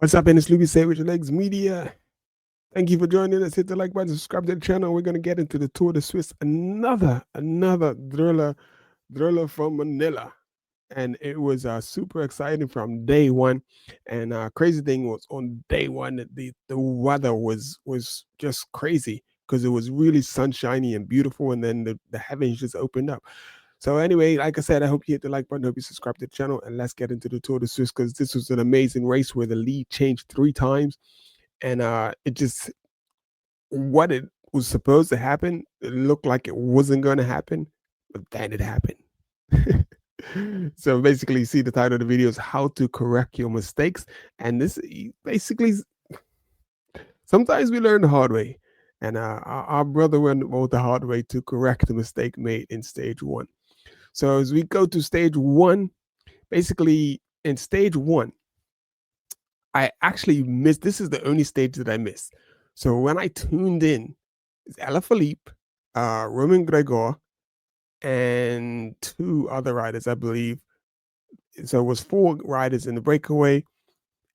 What's up, and it's Luby Say with your legs media. Thank you for joining us. Hit the like button, subscribe to the channel. We're gonna get into the Tour de Suisse. Another thriller from Manila, and it was super exciting from day one. And crazy thing was on day one, the weather was just crazy because it was really sunshiny and beautiful, and then the heavens just opened up. So anyway, like I said, I hope you hit the like button, hope you subscribe to the channel, and let's get into the Tour de Suisse because this was an amazing race where the lead changed 3 times, and it just what it was supposed to happen, it looked like it wasn't going to happen, but then it happened. So basically, you see the title of the video is how to correct your mistakes, and this basically sometimes we learn the hard way, and our brother went the hard way to correct the mistake made in stage one. So as we go to stage one, basically in stage one, I actually missed. This is the only stage that I missed. So when I tuned in, it's Alaphilippe, Roman Gregor, and 2 other riders, I believe. So it was 4 riders in the breakaway.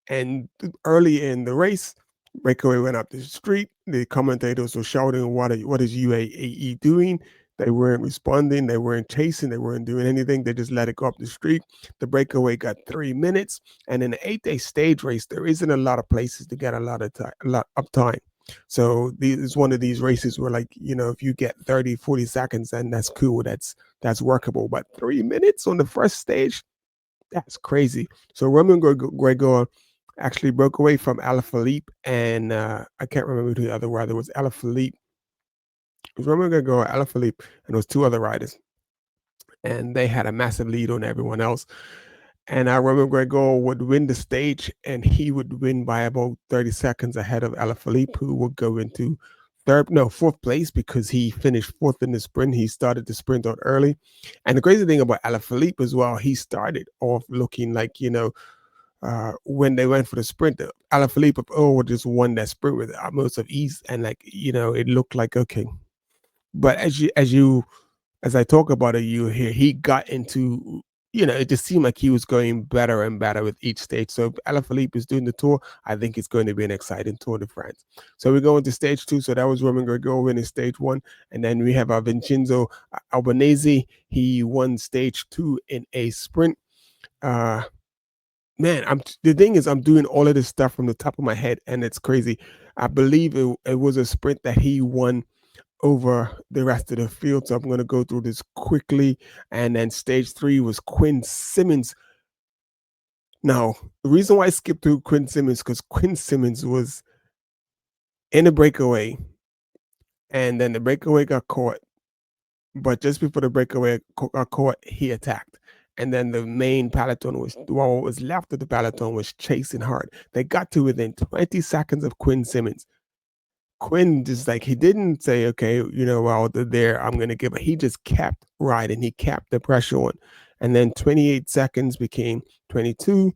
And early in the race, breakaway went up the street. The commentators were shouting, what is UAE doing? They weren't responding. They weren't chasing. They weren't doing anything. They just let it go up the street. The breakaway got 3 minutes. And in an 8-day stage race, there isn't a lot of places to get a lot of time. So this is one of these races where, like, if you get 30, 40 seconds, then that's cool. That's workable. But 3 minutes on the first stage, that's crazy. So Roman Gregor actually broke away from Alaphilippe, and I can't remember who the other rider was. Alaphilippe. It was Roman Gregor, Alaphilippe, and there was 2 other riders, and they had a massive lead on everyone else. And Roman Gregor would win the stage, and he would win by about 30 seconds ahead of Alaphilippe, who would go into fourth place because he finished fourth in the sprint. He started the sprint out early. And the crazy thing about Alaphilippe as well, he started off looking like, when they went for the sprint, Alaphilippe just won that sprint with the utmost of ease, and it looked like okay. But as I talk about it, you hear he got into, it just seemed like he was going better and better with each stage. So if Alaphilippe is doing the tour, I think it's going to be an exciting Tour de France. So we go into stage two. So that was Roman Gregor winning stage one. And then we have Vincenzo Albanese. He won stage two in a sprint. Man, the thing is, I'm doing all of this stuff from the top of my head, and it's crazy. I believe it was a sprint that he won over the rest of the field. So I'm going to go through this quickly. And then stage three was Quinn Simmons. Now, the reason why I skipped through Quinn Simmons, because Quinn Simmons was in a breakaway, and then the breakaway got caught. But just before the breakaway got caught, he attacked. And then the main peloton what was left of the peloton was chasing hard. They got to within 20 seconds of Quinn Simmons. Quinn just he didn't say, okay, well, there, I'm going to give it. He just kept riding. He kept the pressure on. And then 28 seconds became 22,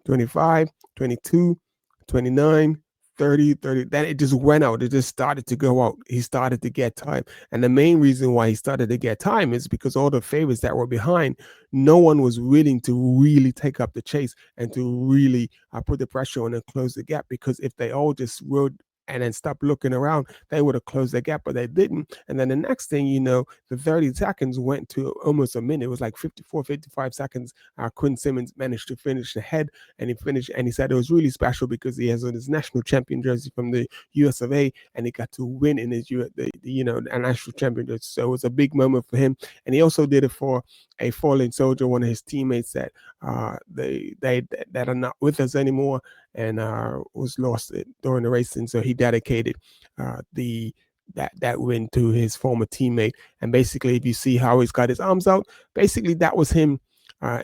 25, 22, 29, 30, 30. Then it just went out. It just started to go out. He started to get time. And the main reason why he started to get time is because all the favorites that were behind, no one was willing to really take up the chase and to really put the pressure on and close the gap. Because if they all just rode and then stopped looking around, they would have closed the gap, but they didn't. And then the next thing you know, the 30 seconds went to almost a minute. It was like 54, 55 seconds. Quinn Simmons managed to finish ahead, and he finished, and he said it was really special because he has on his national champion jersey from the US of A, and he got to win in his a national champion jersey. So it was a big moment for him. And he also did it for a fallen soldier, one of his teammates that that are not with us anymore, and was lost during the race. And so he dedicated that win to his former teammate. And basically, if you see how he's got his arms out, basically that was him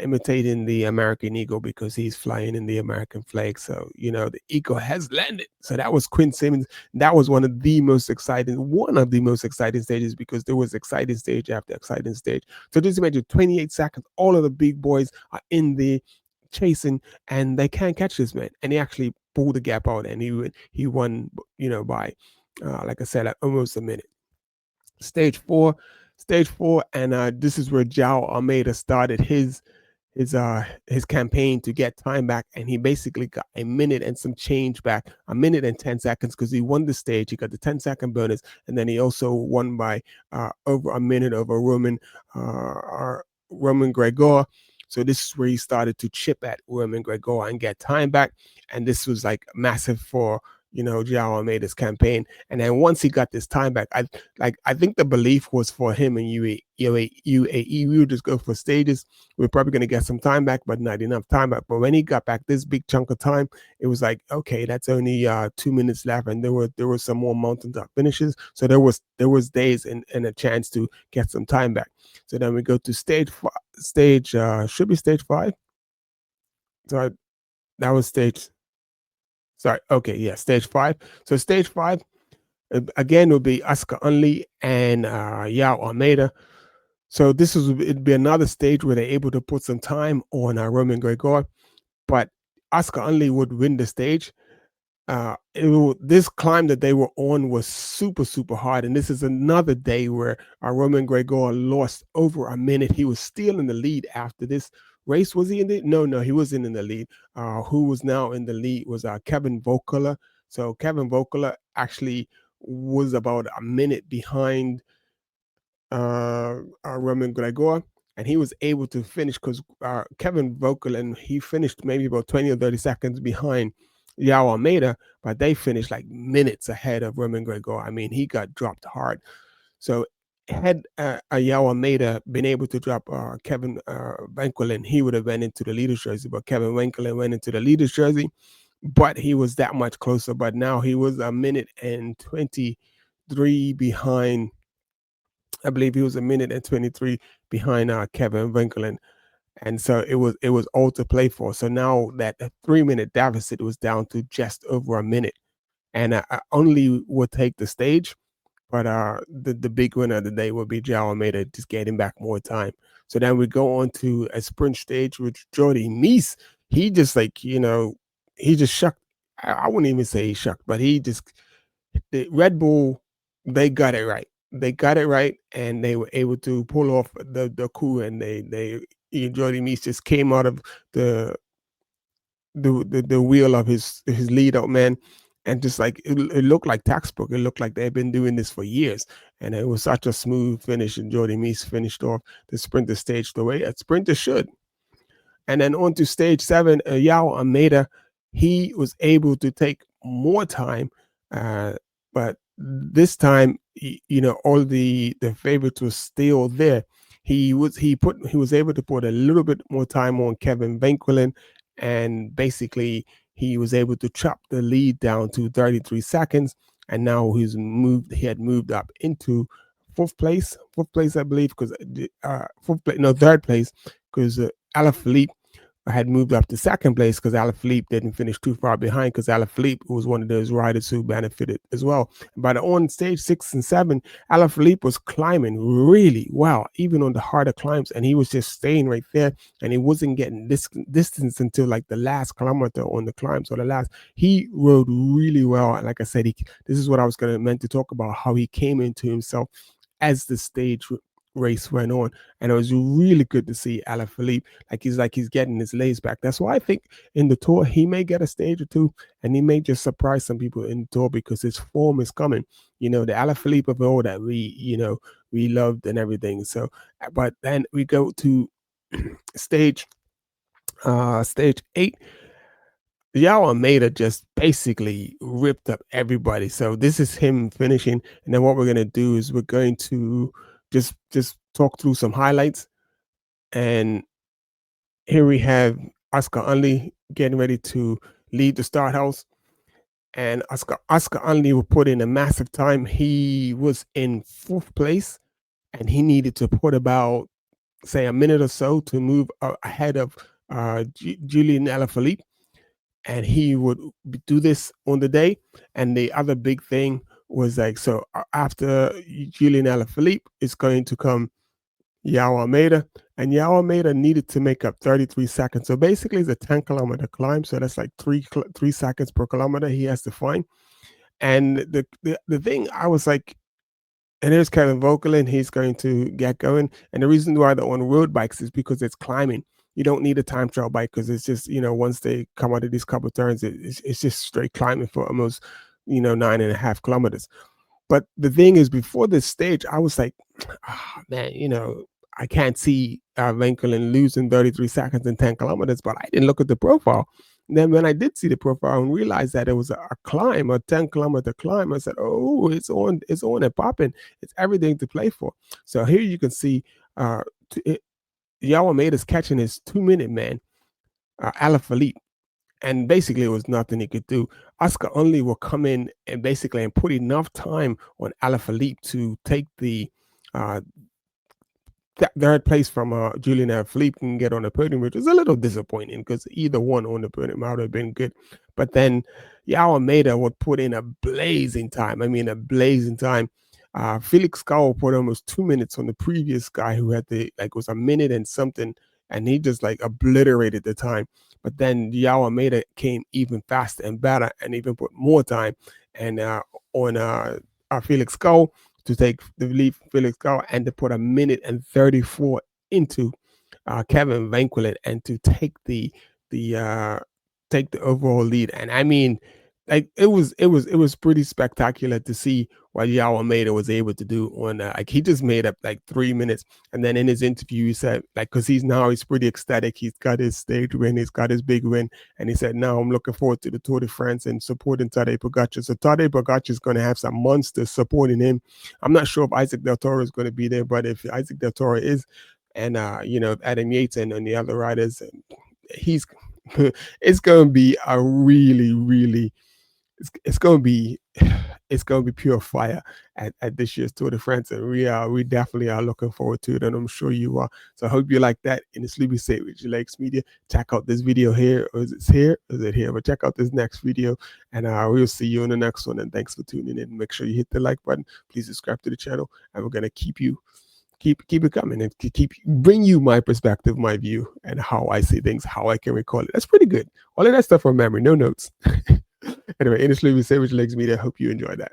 imitating the American eagle because he's flying in the American flag. So, the eagle has landed. So that was Quinn Simmons. That was one of the most exciting stages because there was exciting stage after exciting stage. So just imagine 28 seconds, all of the big boys are in the chasing, and they can't catch this man. And he actually pulled the gap out, and he won, by like I said, almost a minute. Stage four, and this is where Joao Almeida started his his campaign to get time back, and he basically got a minute and some change back, a minute and 10 seconds, because he won the stage. He got the 10-second bonus, and then he also won by over a minute over Roman Gregor. So this is where he started to chip at Roman Gregor and get time back, and this was like massive for Joao Almeida's campaign. And then once he got this time back, I think the belief was for him and UAE, we would just go for stages. We're probably going to get some time back, but not enough time back. But when he got back this big chunk of time, it was like, okay, that's only 2 minutes left, and there were some more mountaintop finishes. So there was days and a chance to get some time back. So then we go to should be stage 5. So that was stage. Sorry. Okay. Yeah. Stage 5. So stage 5 again would be Oscar Unley and Joao Almeida. So it'd be another stage where they're able to put some time on Roman Gregor, but Oscar Unley would win the stage. This climb that they were on was super, super hard. And this is another day where Roman Gregor lost over a minute. He was still in the lead after this race. Was he in the? No, he wasn't in the lead. Who was now in the lead was Kevin Volkler. So Kevin Volkler actually was about a minute behind Roman Gregor, and he was able to finish because Kevin Volkler, he finished maybe about 20 or 30 seconds behind Joao Almeida, but they finished like minutes ahead of Roman Gregor. I mean, he got dropped hard. So had Joao Almeida been able to drop Kevin Wenkelin, he would have went into the leader's jersey, but Kevin Wenkelin went into the leader's jersey, but he was that much closer. But now he was a minute and 23 behind. I believe he was a minute and 23 behind Kevin Wenkelin. And so it was all to play for. So now that 3-minute deficit was down to just over a minute, and I only would take the stage, but the big winner of the day would be Joao Almeida, just getting back more time. So then we go on to a sprint stage with Jordi Meese. He just he just shocked. I wouldn't even say he shocked, but the Red Bull, they got it right. They got it right, and they were able to pull off the coup, and Jordi Meese just came out of the the wheel of his lead out man, and just like it looked like textbook. It looked like they've been doing this for years, and it was such a smooth finish. And Jordi Meese finished off the sprinter stage the way a sprinter should. And then on to stage 7, Joao Almeida, he was able to take more time, but this time, all the favorites were still there. He was able to put a little bit more time on Kevin Wenkelin, and basically he was able to chop the lead down to 33 seconds, and now he had moved up into fourth place, I believe, because third place, because Alaphilippe had moved up to second place because Alaphilippe didn't finish too far behind, because Alaphilippe was one of those riders who benefited as well. But on stage 6 and 7, Alaphilippe was climbing really well, even on the harder climbs, and he was just staying right there, and he wasn't getting this distance until like the last kilometer on the climb. So he rode really well. And like I said, this is what I was meant to talk about, how he came into himself as the stage race went on, and it was really good to see Alaphilippe like he's getting his legs back. That's why I think in the tour he may get a stage or two, and he may just surprise some people in the tour, because his form is coming. The Alaphilippe of all that we loved and everything. So, but then we go to stage 8. Joao Almeida just basically ripped up everybody. So this is him finishing, and then what we're gonna do is we're going to just talk through some highlights. And here we have Oscar Unley getting ready to leave the start house, and Oscar Unley will put in a massive time. He was in 4th place, and he needed to put about, say, a minute or so to move ahead of Julian Alaphilippe, and he would do this on the day. And the other big thing was like, so after Julian Alaphilippe, it's going to come Joao Almeida, and Joao Almeida needed to make up 33 seconds. So basically, it's a 10-kilometer climb. So that's like 3 seconds per kilometer he has to find. And the thing, I was like, and there's Kevin Volkelin, he's going to get going. And the reason why they're on road bikes is because it's climbing. you don't need a time trial bike because it's just, once they come out of these couple turns, it's just straight climbing for almost, 9.5 kilometers. But the thing is, before this stage, I was like, oh, man, I can't see Vinkelin losing 33 seconds in 10 kilometers, but I didn't look at the profile. And then when I did see the profile and realized that it was a climb, a 10-kilometer climb, I said, oh, it's on and popping. It's everything to play for. So here you can see Joao Almeida's catching his 2-minute man, Alaphilippe, and basically it was nothing he could do. Oscar only will come in and basically put enough time on Alaphilippe to take the third place from Julian Alaphilippe can get on the podium, which is a little disappointing because either one on the podium would have been good. But then Joao Almeida would put in a blazing time. I mean, a blazing time. Felix Gall put almost 2 minutes on the previous guy who had was a minute and something, and he just obliterated the time. But then Joao Almeida came even faster and better and even put more time and on Felix Gall to take the lead from Felix Gall and to put a minute and 34 into Kevin Vanquillet and to take the overall lead. And I mean, it was pretty spectacular to see what Joao Almeida was able to do on he just made up 3 minutes. And then in his interview, he said because he's pretty ecstatic. He's got his stage win, he's got his big win, and he said now I'm looking forward to the Tour de France and supporting Tadej Pogacar. So Tadej Pogacar is going to have some monsters supporting him. I'm not sure if Isaac Del Toro is going to be there, but if Isaac Del Toro is, and Adam Yates and the other riders, he's it's going to be a really, really it's going to be pure fire at this year's Tour de France, and we definitely are looking forward to it, and I'm sure you are. So I hope you like that. In the Sleepy State with Lakes Media, check out this video here, or is it here? Is it here? But check out this next video, and we'll see you in the next one. And thanks for tuning in. Make sure you hit the like button. Please subscribe to the channel, and we're gonna keep it coming and bring you my perspective, my view, and how I see things, how I can recall it. That's pretty good. All of that stuff from memory, no notes. Anyway, in the Sleepy State with Lakes Media, I hope you enjoyed that.